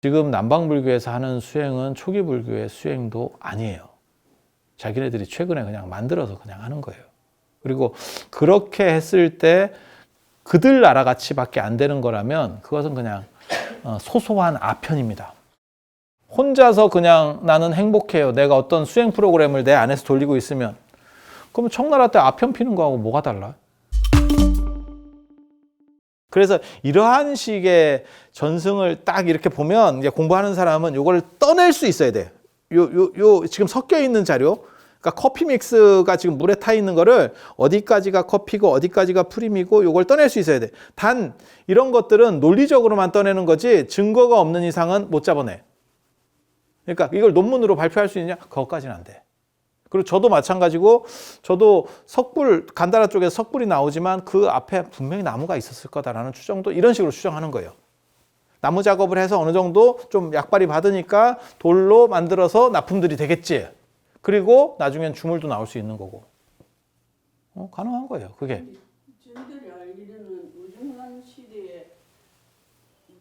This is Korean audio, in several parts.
지금 남방불교에서 하는 수행은 초기 불교의 수행도 아니에요. 자기네들이 최근에 그냥 만들어서 그냥 하는 거예요. 그리고 그렇게 했을 때 그들 나라같이밖에 안 되는 거라면 그것은 그냥 소소한 아편입니다. 혼자서 그냥 나는 행복해요. 내가 어떤 수행 프로그램을 내 안에서 돌리고 있으면 그럼 청나라 때 아편 피는 거하고 뭐가 달라? 그래서 이러한 식의 전승을 딱 이렇게 보면 이제 공부하는 사람은 이걸 떠낼 수 있어야 돼. 요 지금 섞여 있는 자료, 그러니까 커피 믹스가 지금 물에 타 있는 거를 어디까지가 커피고 어디까지가 프림이고 요걸 떠낼 수 있어야 돼. 단 이런 것들은 논리적으로만 떠내는 거지 증거가 없는 이상은 못 잡아내. 그러니까 이걸 논문으로 발표할 수 있느냐? 그것까지는 안 돼. 그리고 저도 마찬가지고 저도 석불, 간다라 쪽에서 석불이 나오지만 그 앞에 분명히 나무가 있었을 거다라는 추정도 이런 식으로 추정하는 거예요. 나무 작업을 해서 어느 정도 좀 약발이 받으니까 돌로 만들어서 납품들이 되겠지. 그리고 나중엔 주물도 나올 수 있는 거고. 가능한 거예요, 그게. 저희들이 알기로는 우중한 시대에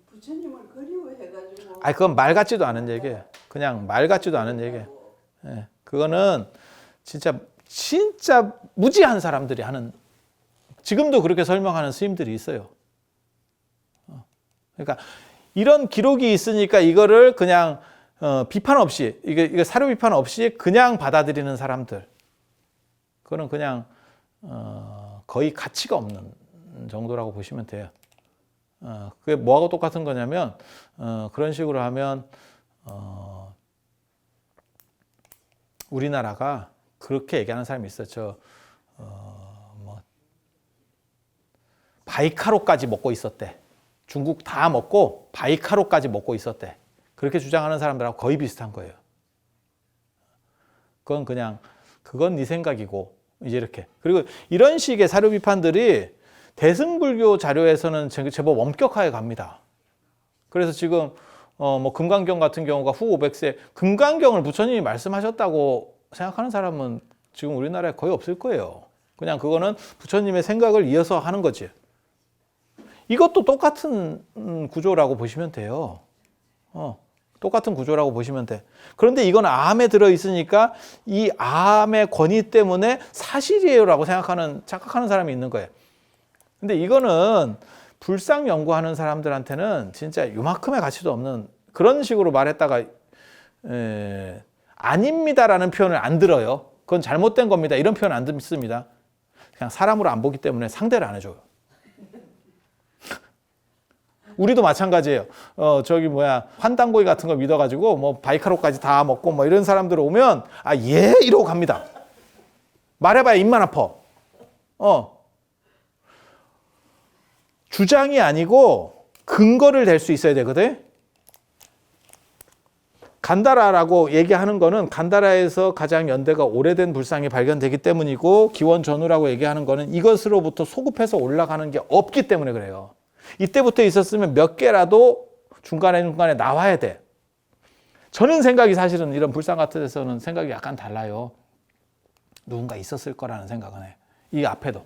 부처님을 그리워해가지고. 아니, 그건 말 같지도 않은 얘기예요. 그냥 말 같지도 않은 얘기예요. 예, 그거는 진짜 무지한 사람들이 하는, 지금도 그렇게 설명하는 스님들이 있어요. 그러니까 이런 기록이 있으니까 이거를 그냥 비판 없이, 이게 사료 비판 없이 그냥 받아들이는 사람들, 그거는 그냥 거의 가치가 없는 정도라고 보시면 돼요. 그게 뭐하고 똑같은 거냐면 그런 식으로 하면 우리나라가 그렇게 얘기하는 사람이 있었죠. 바이카로까지 먹고 있었대. 중국 다 먹고 바이카로까지 먹고 있었대. 그렇게 주장하는 사람들하고 거의 비슷한 거예요. 그건 네 생각이고 이제 이렇게. 그리고 이런 식의 사료 비판들이 대승불교 자료에서는 제법 엄격하게 갑니다. 그래서 지금 금강경 같은 경우가 후 500세 금강경을 부처님이 말씀하셨다고 생각하는 사람은 지금 우리나라에 거의 없을 거예요. 그냥 그거는 부처님의 생각을 이어서 하는 거지. 이것도 똑같은 구조라고 보시면 돼요. 똑같은 구조라고 보시면 돼. 그런데 이건 암에 들어있으니까 이 암의 권위 때문에 사실이에요라고 착각하는 사람이 있는 거예요. 근데 이거는 불상 연구하는 사람들한테는 진짜 요만큼의 가치도 없는 그런 식으로 말했다가 아닙니다라는 표현을 안 들어요. 그건 잘못된 겁니다. 이런 표현 안 듣습니다. 그냥 사람으로 안 보기 때문에 상대를 안 해줘요. 우리도 마찬가지예요. 환단고기 같은 거 믿어가지고 바이카로까지 다 먹고 이런 사람들 오면 예 이러고 갑니다. 말해봐야 입만 아파. 주장이 아니고 근거를 댈 수 있어야 되거든. 간다라라고 얘기하는 거는 간다라에서 가장 연대가 오래된 불상이 발견되기 때문이고 기원전후라고 얘기하는 거는 이것으로부터 소급해서 올라가는 게 없기 때문에 그래요. 이때부터 있었으면 몇 개라도 중간에 나와야 돼. 저는 생각이 사실은 이런 불상 같은 데서는 생각이 약간 달라요. 누군가 있었을 거라는 생각은 해. 이 앞에도.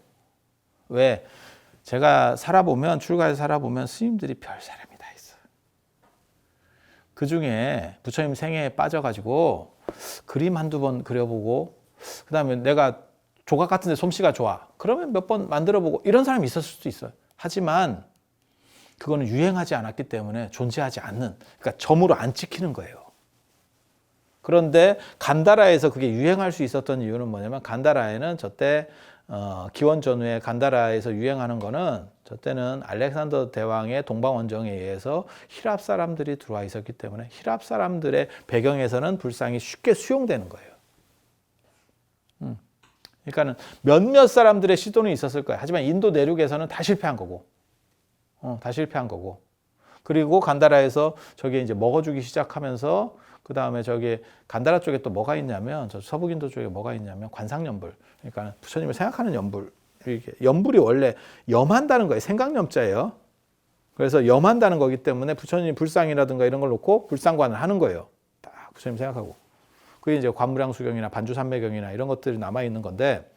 왜? 제가 출가해서 살아보면 스님들이 별 사람이 다 있어. 그 중에 부처님 생애에 빠져가지고 그림 한두 번 그려보고 그 다음에 내가 조각 같은 데 솜씨가 좋아. 그러면 몇 번 만들어보고 이런 사람이 있었을 수도 있어요. 하지만 그거는 유행하지 않았기 때문에 존재하지 않는, 그러니까 점으로 안 찍히는 거예요. 그런데 간다라에서 그게 유행할 수 있었던 이유는 뭐냐면 간다라에는 저때 기원 전후에 간다라에서 유행하는 거는 저때는 알렉산더 대왕의 동방원정에 의해서 히랍 사람들이 들어와 있었기 때문에 히랍 사람들의 배경에서는 불상이 쉽게 수용되는 거예요. 그러니까는 몇몇 사람들의 시도는 있었을 거예요. 하지만 인도 내륙에서는 다 실패한 거고. 그리고 간다라에서 저게 이제 먹어주기 시작하면서 그 다음에 저기 간다라 쪽에 또 뭐가 있냐면 저 서북인도 쪽에 뭐가 있냐면 관상연불. 그러니까 부처님을 생각하는 연불. 연불이 원래 염한다는 거예요. 생각염자예요. 그래서 염한다는 거기 때문에 부처님 불상이라든가 이런 걸 놓고 불상관을 하는 거예요. 딱 부처님 생각하고. 그게 이제 관무량수경이나 반주산매경이나 이런 것들이 남아 있는 건데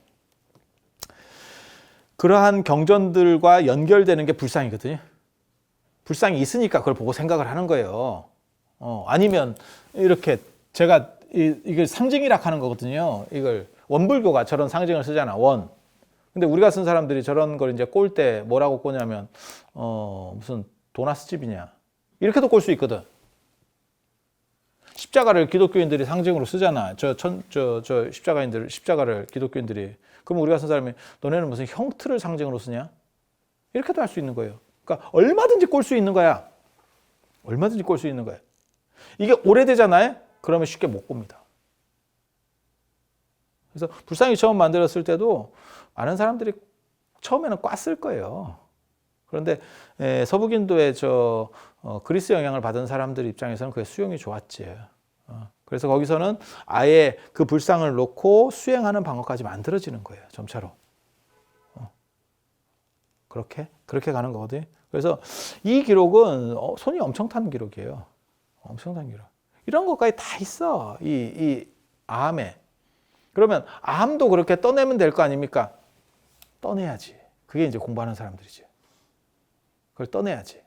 그러한 경전들과 연결되는 게 불상이거든요. 불상이 있으니까 그걸 보고 생각을 하는 거예요. 아니면 이렇게 제가 이걸 상징이라 하는 거거든요. 이걸 원불교가 저런 상징을 쓰잖아. 원. 근데 우리가 쓴 사람들이 저런 걸 이제 꼴 때 뭐라고 꼬냐면 무슨 도나스 집이냐. 이렇게도 꼴 수 있거든. 십자가를 기독교인들이 상징으로 쓰잖아. 저 십자가를 기독교인들이. 그럼 우리가 쓴 사람이 너네는 무슨 형틀을 상징으로 쓰냐? 이렇게도 할 수 있는 거예요. 그러니까 얼마든지 꼴 수 있는 거야. 얼마든지 꼴 수 있는 거야. 이게 오래되잖아요. 그러면 쉽게 못 꼽니다. 그래서 불상이 처음 만들었을 때도 많은 사람들이 처음에는 꽈쓸 거예요. 그런데 서북인도의 그리스 영향을 받은 사람들 입장에서는 그게 수용이 좋았지. 그래서 거기서는 아예 그 불상을 놓고 수행하는 방법까지 만들어지는 거예요. 점차로. 그렇게 가는 거거든요. 그래서 이 기록은 손이 엄청 타는 기록이에요. 엄청 타는 기록. 이런 것까지 다 있어. 이 아함에. 그러면 아함도 그렇게 떠내면 될 거 아닙니까? 떠내야지. 그게 이제 공부하는 사람들이지. 그걸 떠내야지.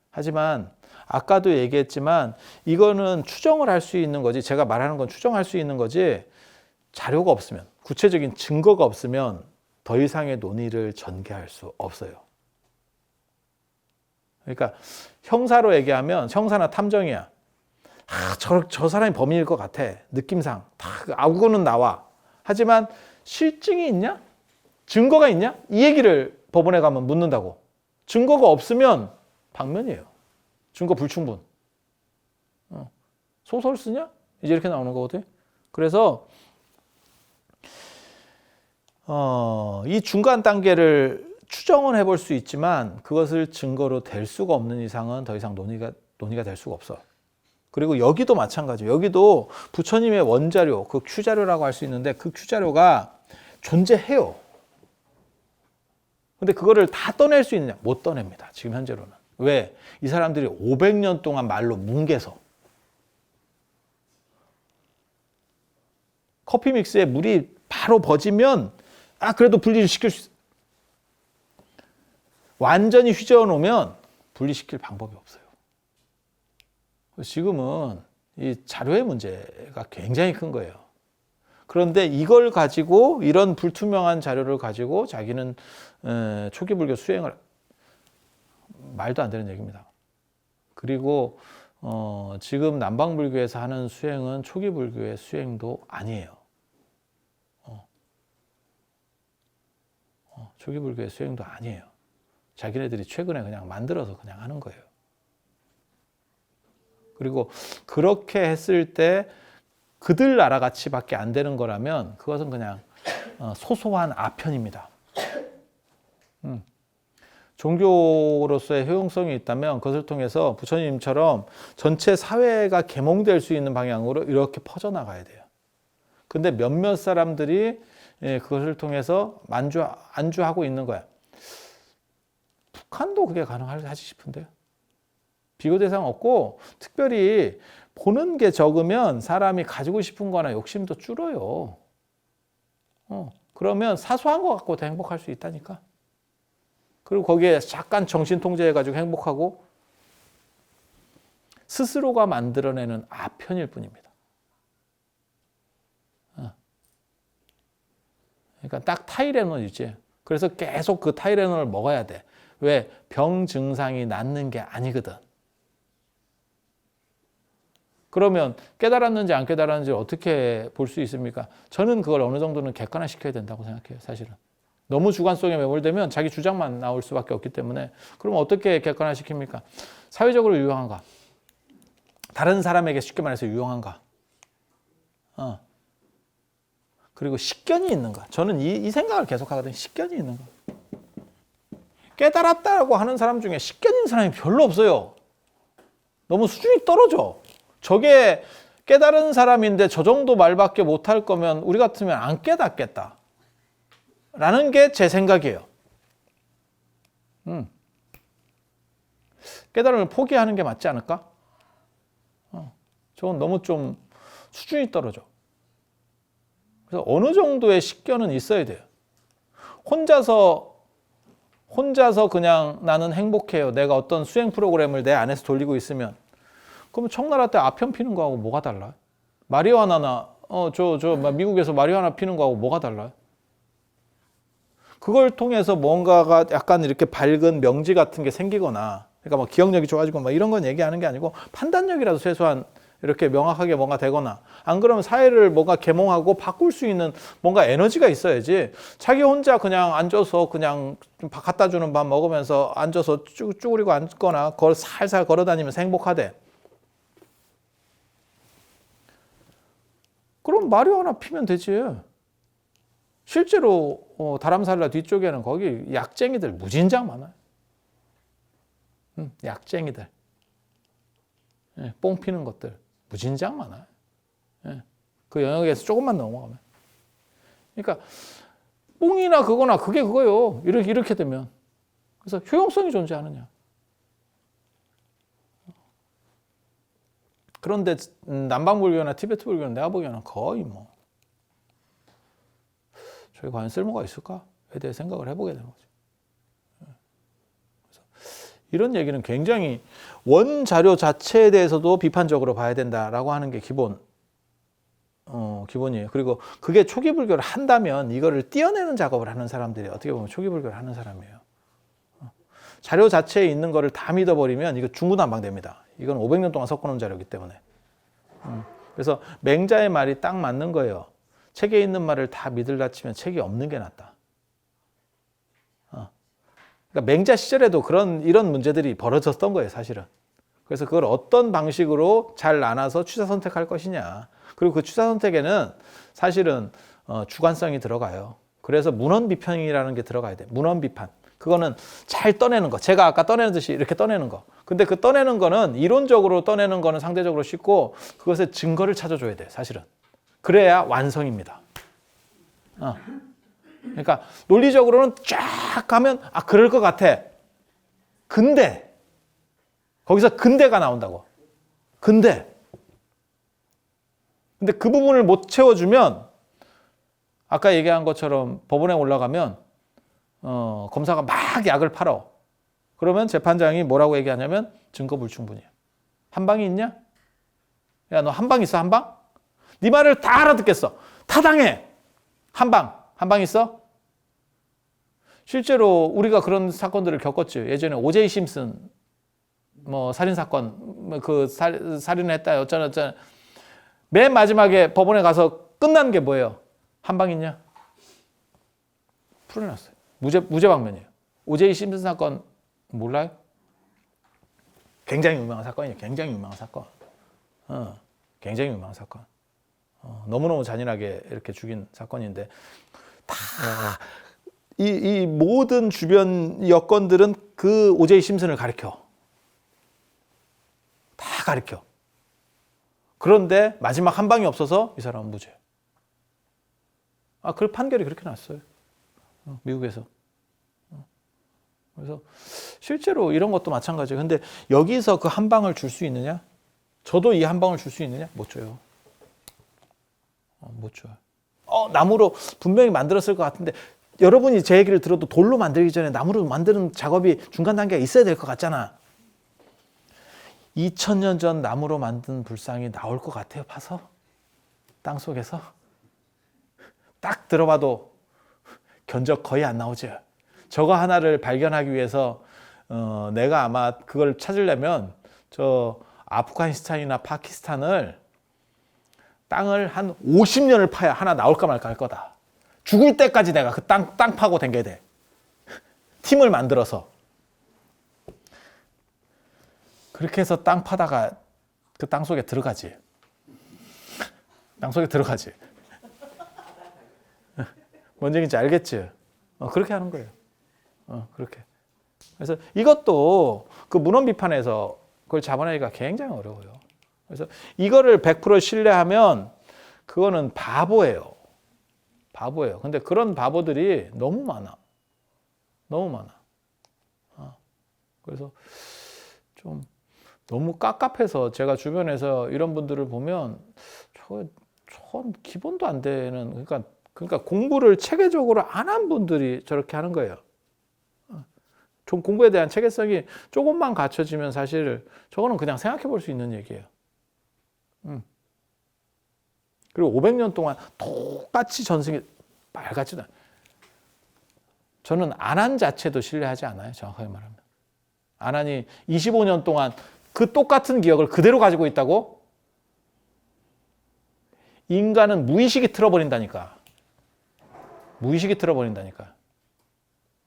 하지만 아까도 얘기했지만 이거는 추정을 할 수 있는 거지. 제가 말하는 건 추정할 수 있는 거지. 자료가 없으면, 구체적인 증거가 없으면 더 이상의 논의를 전개할 수 없어요. 그러니까 형사로 얘기하면 형사나 탐정이야. 저 사람이 범인일 것 같아. 느낌상. 다 아우고는 나와. 하지만 실증이 있냐? 증거가 있냐? 이 얘기를 법원에 가면 묻는다고. 증거가 없으면 방면이에요. 증거 불충분. 소설 쓰냐? 이제 이렇게 나오는 거거든. 그래서 이 중간 단계를 추정은 해볼 수 있지만 그것을 증거로 될 수가 없는 이상은 더 이상 논의가 될 수가 없어. 그리고 여기도 마찬가지예요. 여기도 부처님의 원자료, 그 Q자료라고 할 수 있는데 그 Q자료가 존재해요. 근데 그거를 다 떠낼 수 있느냐? 못 떠냅니다. 지금 현재로는. 왜? 이 사람들이 500년 동안 말로 뭉개서. 커피 믹스에 물이 바로 버지면 그래도 분리를 시킬 수 있어. 완전히 휘저어 놓으면 분리시킬 방법이 없어요. 지금은 이 자료의 문제가 굉장히 큰 거예요. 그런데 이걸 가지고 이런 불투명한 자료를 가지고 자기는 초기 불교 수행을 말도 안 되는 얘기입니다. 그리고 지금 남방 불교에서 하는 수행은 초기 불교의 수행도 아니에요. 초기 불교의 수행도 아니에요. 자기네들이 최근에 그냥 만들어서 그냥 하는 거예요. 그리고 그렇게 했을 때 그들 나라같이밖에 안 되는 거라면 그것은 그냥 소소한 아편입니다. 종교로서의 효용성이 있다면 그것을 통해서 부처님처럼 전체 사회가 계몽될 수 있는 방향으로 이렇게 퍼져나가야 돼요. 근데 몇몇 사람들이 그것을 통해서 안주하고 있는 거야. 북한도 그게 가능하지 싶은데요. 비교 대상 없고 특별히 보는 게 적으면 사람이 가지고 싶은 거나 욕심도 줄어요. 그러면 사소한 거 갖고도 행복할 수 있다니까. 그리고 거기에 잠깐 정신 통제해가지고 행복하고 스스로가 만들어내는 아편일 뿐입니다. 그러니까 딱 타이레놀 있지. 그래서 계속 그 타이레놀을 먹어야 돼. 왜? 병 증상이 낫는 게 아니거든. 그러면 깨달았는지 안 깨달았는지 어떻게 볼 수 있습니까? 저는 그걸 어느 정도는 객관화시켜야 된다고 생각해요. 사실은. 너무 주관성에 매몰되면 자기 주장만 나올 수밖에 없기 때문에 그럼 어떻게 객관화시킵니까? 사회적으로 유용한가? 다른 사람에게 쉽게 말해서 유용한가? 그리고 식견이 있는가? 저는 이 생각을 계속 하거든요. 식견이 있는가? 깨달았다고 하는 사람 중에 식견 있는 사람이 별로 없어요. 너무 수준이 떨어져. 저게 깨달은 사람인데 저 정도 말밖에 못할 거면 우리 같으면 안 깨닫겠다. 라는 게 제 생각이에요. 깨달음을 포기하는 게 맞지 않을까? 저건 너무 좀 수준이 떨어져. 그래서 어느 정도의 식견은 있어야 돼요. 혼자서 그냥 나는 행복해요. 내가 어떤 수행 프로그램을 내 안에서 돌리고 있으면 그러면 청나라 때 아편 피는 거하고 뭐가 달라요? 마리화나나 미국에서 마리화나 피는 거하고 뭐가 달라요? 그걸 통해서 뭔가가 약간 이렇게 밝은 명지 같은 게 생기거나, 그러니까 뭐 기억력이 좋아지고 막 이런 건 얘기하는 게 아니고 판단력이라도 최소한 이렇게 명확하게 뭔가 되거나, 안 그러면 사회를 뭔가 계몽하고 바꿀 수 있는 뭔가 에너지가 있어야지. 자기 혼자 그냥 앉아서 그냥 좀 갖다 주는 밥 먹으면서 앉아서 쭈그리고 앉거나 살살 걸어 다니면서 행복하대. 그럼 마리화나 피면 되지. 실제로 다람살라 뒤쪽에는 거기 약쟁이들 무진장 많아요. 약쟁이들. 예, 뽕 피는 것들 무진장 많아요. 예, 그 영역에서 조금만 넘어가면. 그러니까 뽕이나 그거나 그게 그거요. 이렇게 되면. 그래서 효용성이 존재하느냐. 그런데 남방불교나 티베트 불교는 내가 보기에는 거의 뭐 저게 과연 쓸모가 있을까에 대해 생각을 해보게 되는 거죠. 그래서 이런 얘기는 굉장히 원자료 자체에 대해서도 비판적으로 봐야 된다라고 하는 게 기본이에요. 그리고 그게 초기 불교를 한다면 이거를 띄어내는 작업을 하는 사람들이 어떻게 보면 초기 불교를 하는 사람이에요. 자료 자체에 있는 거를 다 믿어버리면 이거 중구난방됩니다. 이건 500년 동안 섞어놓은 자료이기 때문에. 그래서 맹자의 말이 딱 맞는 거예요. 책에 있는 말을 다 믿을라 치면 책이 없는 게 낫다. 그러니까 맹자 시절에도 이런 문제들이 벌어졌던 거예요, 사실은. 그래서 그걸 어떤 방식으로 잘 나눠서 취사 선택할 것이냐. 그리고 그 취사 선택에는 사실은 주관성이 들어가요. 그래서 문헌 비판이라는 게 들어가야 돼. 문헌 비판. 그거는 잘 떠내는 거. 제가 아까 떠내듯이 이렇게 떠내는 거. 근데 그 떠내는 거는 이론적으로 떠내는 거는 상대적으로 쉽고 그것의 증거를 찾아줘야 돼, 사실은. 그래야 완성입니다. 그러니까 논리적으로는 쫙 가면 그럴 것 같아. 근데 거기서 근데가 나온다고. 근데 그 부분을 못 채워주면 아까 얘기한 것처럼 법원에 올라가면 검사가 막 약을 팔어. 그러면 재판장이 뭐라고 얘기하냐면 증거 불충분이야. 한 방이 있냐? 야, 너 한 방 있어? 한 방? 네 말을 다 알아듣겠어. 타당해. 한 방 있어? 실제로 우리가 그런 사건들을 겪었죠. 예전에 오제이 심슨 살인 사건, 살인을 했다 어쩌나 맨 마지막에 법원에 가서 끝난 게 뭐예요? 한 방 있냐? 풀어놨어요. 무죄 방면이에요. 오제이 심슨 사건 몰라요? 굉장히 유명한 사건이에요. 굉장히 유명한 사건. 굉장히 유명한 사건. 너무너무 잔인하게 이렇게 죽인 사건인데 이 모든 주변 여건들은 그 오제이 심슨을 가리켜. 다 가리켜. 그런데 마지막 한 방이 없어서 이 사람은 무죄. 그 판결이 그렇게 났어요. 미국에서. 그래서 실제로 이런 것도 마찬가지예요. 근데 여기서 그 한 방을 줄 수 있느냐? 저도 이 한 방을 줄 수 있느냐? 못 줘요. 못 줘요. 나무로 분명히 만들었을 것 같은데 여러분이 제 얘기를 들어도 돌로 만들기 전에 나무로 만드는 작업이 중간 단계가 있어야 될 것 같잖아. 2000년 전 나무로 만든 불상이 나올 것 같아요, 파서? 땅속에서? 딱 들어봐도 견적 거의 안 나오죠. 저거 하나를 발견하기 위해서 내가 아마 그걸 찾으려면 저 아프가니스탄이나 파키스탄을 땅을 한 50년을 파야 하나 나올까 말까 할 거다. 죽을 때까지 내가 그 땅 파고 댕겨야 돼. 팀을 만들어서. 그렇게 해서 땅 파다가 그 땅 속에 들어가지. 땅 속에 들어가지. 뭔 얘기인지 알겠지? 그렇게 하는 거예요. 그렇게. 그래서 이것도 그 문헌 비판에서 그걸 잡아내기가 굉장히 어려워요. 그래서 이거를 100% 신뢰하면 그거는 바보예요. 바보예요. 근데 그런 바보들이 너무 많아. 너무 많아. 그래서 좀 너무 깝깝해서 제가 주변에서 이런 분들을 보면 전 기본도 안 되는, 그러니까 공부를 체계적으로 안 한 분들이 저렇게 하는 거예요. 좀 공부에 대한 체계성이 조금만 갖춰지면 사실 저거는 그냥 생각해 볼 수 있는 얘기예요. 그리고 500년 동안 똑같이 전승이 말같지도 않아요. 저는 안한 자체도 신뢰하지 않아요. 정확하게 말하면. 안한이 25년 동안 그 똑같은 기억을 그대로 가지고 있다고? 인간은 무의식이 틀어버린다니까. 무의식이 틀어버린다니까.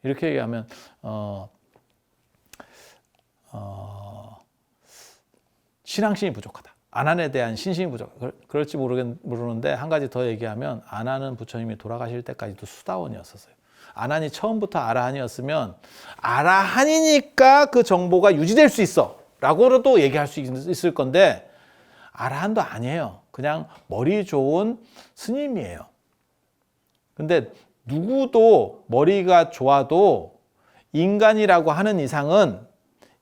이렇게 얘기하면 신앙심이 부족하다. 안한에 대한 신심이 부족하다. 그럴지 모르는데 한 가지 더 얘기하면 안한은 부처님이 돌아가실 때까지도 수다원이었었어요. 안한이 처음부터 아라한이었으면 아라한이니까 그 정보가 유지될 수 있어 라고도 얘기할 수 있을 건데 아라한도 아니에요. 그냥 머리 좋은 스님이에요. 근데 누구도 머리가 좋아도 인간이라고 하는 이상은,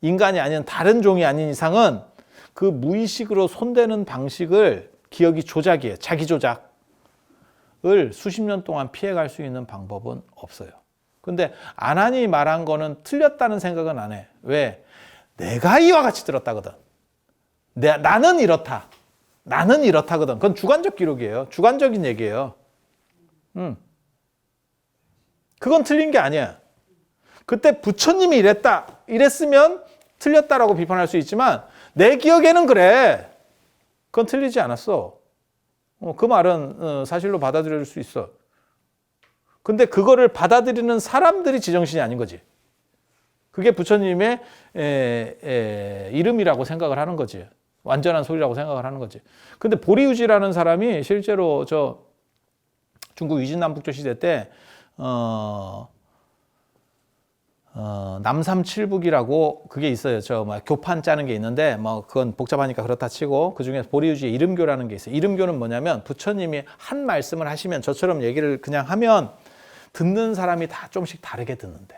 인간이 아닌 다른 종이 아닌 이상은 그 무의식으로 손대는 방식을, 기억이 조작이에요. 자기 조작을 수십 년 동안 피해갈 수 있는 방법은 없어요. 근데 안한이 말한 거는 틀렸다는 생각은 안 해. 왜? 내가 이와 같이 들었다거든. 나는 이렇다. 나는 이렇다거든. 그건 주관적 기록이에요. 주관적인 얘기예요. 그건 틀린 게 아니야. 그때 부처님이 이랬으면 틀렸다라고 비판할 수 있지만 내 기억에는 그래. 그건 틀리지 않았어. 그 말은 사실로 받아들여질 수 있어. 근데 그거를 받아들이는 사람들이 지정신이 아닌 거지. 그게 부처님의 이름이라고 생각을 하는 거지. 완전한 소리라고 생각을 하는 거지. 근데 보리유지라는 사람이 실제로 저 중국 위진남북조 시대 때 남삼칠북이라고 그게 있어요. 저 막 교판 짜는 게 있는데 뭐 그건 복잡하니까 그렇다 치고 그 중에 보리유지의 이름교라는 게 있어요. 이름교는 뭐냐면 부처님이 한 말씀을 하시면 저처럼 얘기를 그냥 하면 듣는 사람이 다 좀씩 다르게 듣는데.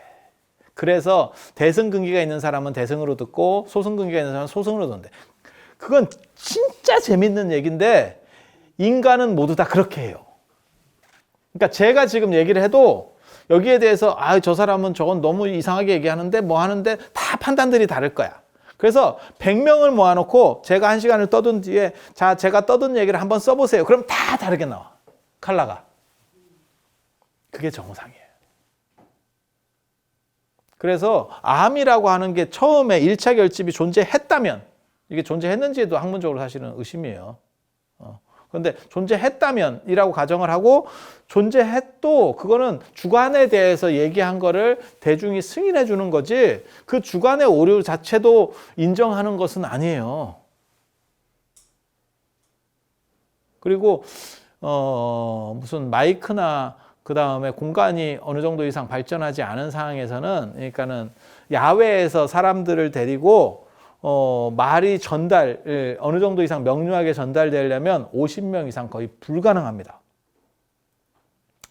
그래서 대승근기가 있는 사람은 대승으로 듣고 소승근기가 있는 사람은 소승으로 듣는데. 그건 진짜 재밌는 얘기인데 인간은 모두 다 그렇게 해요. 그러니까 제가 지금 얘기를 해도 여기에 대해서 저 사람은 저건 너무 이상하게 얘기하는데 뭐 하는데 다 판단들이 다를 거야. 그래서 100명을 모아놓고 제가 1시간을 떠든 뒤에 자, 제가 떠든 얘기를 한번 써보세요. 그럼 다 다르게 나와. 컬러가. 그게 정상이에요. 그래서 아함이라고 하는 게 처음에 1차 결집이 존재했다면 이게 존재했는지에도 학문적으로 사실은 의심이에요. 그런데 존재했다면이라고 가정을 하고 존재했도 그거는 주관에 대해서 얘기한 거를 대중이 승인해 주는 거지 그 주관의 오류 자체도 인정하는 것은 아니에요. 그리고 무슨 마이크나 그 다음에 공간이 어느 정도 이상 발전하지 않은 상황에서는 그러니까는 야외에서 사람들을 데리고 말이 어느 정도 이상 명료하게 전달되려면 50명 이상 거의 불가능합니다.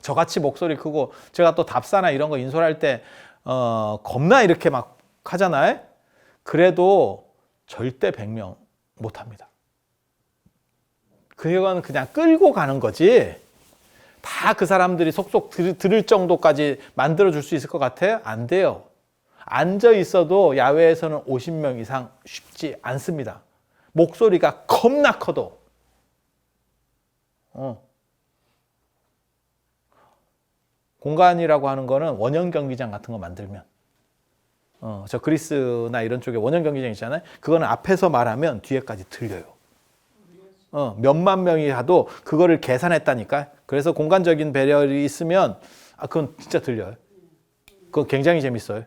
저같이 목소리 크고 제가 또 답사나 이런 거 인솔할 때 겁나 이렇게 막 하잖아요. 그래도 절대 100명 못합니다. 그건 그냥 끌고 가는 거지 다 그 사람들이 속속 들을 정도까지 만들어줄 수 있을 것 같아요? 안 돼요. 앉아 있어도 야외에서는 50명 이상 쉽지 않습니다. 목소리가 겁나 커도. 공간이라고 하는 거는 원형 경기장 같은 거 만들면 저 그리스나 이런 쪽에 원형 경기장 있잖아요. 그거는 앞에서 말하면 뒤에까지 들려요. 몇만 명이 가도 그거를 계산했다니까. 그래서 공간적인 배열이 있으면 그건 진짜 들려요. 그건 굉장히 재밌어요.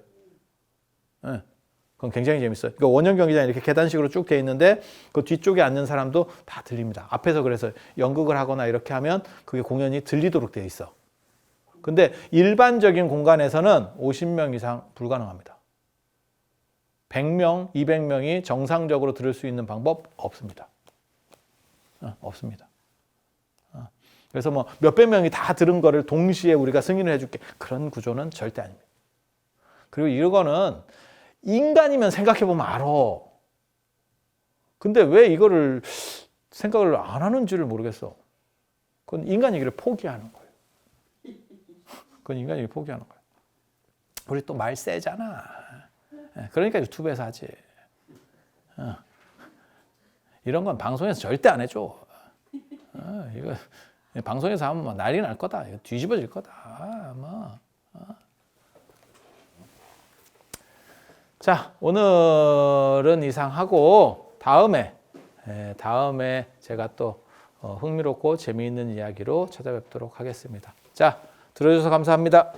그건 굉장히 재밌어요. 그러니까 원형 경기장이 이렇게 계단식으로 쭉 돼 있는데 그 뒤쪽에 앉는 사람도 다 들립니다. 앞에서 그래서 연극을 하거나 이렇게 하면 그게 공연이 들리도록 돼 있어. 근데 일반적인 공간에서는 50명 이상 불가능합니다. 100명, 200명이 정상적으로 들을 수 있는 방법 없습니다. 없습니다. 그래서 뭐 몇백 명이 다 들은 거를 동시에 우리가 승인을 해줄게. 그런 구조는 절대 아닙니다. 그리고 이거는 인간이면 생각해보면 알아. 근데 왜 이거를 생각을 안 하는지를 모르겠어. 그건 인간이기를 포기하는 거예요. 그건 인간이기를 포기하는 거예요. 우리 또 말 세잖아. 그러니까 유튜브에서 하지. 이런 건 방송에서 절대 안 해줘. 이거 방송에서 하면 뭐 난리 날 거다. 이거 뒤집어질 거다. 뭐. 자, 오늘은 이상하고 다음에 제가 또 흥미롭고 재미있는 이야기로 찾아뵙도록 하겠습니다. 자, 들어주셔서 감사합니다.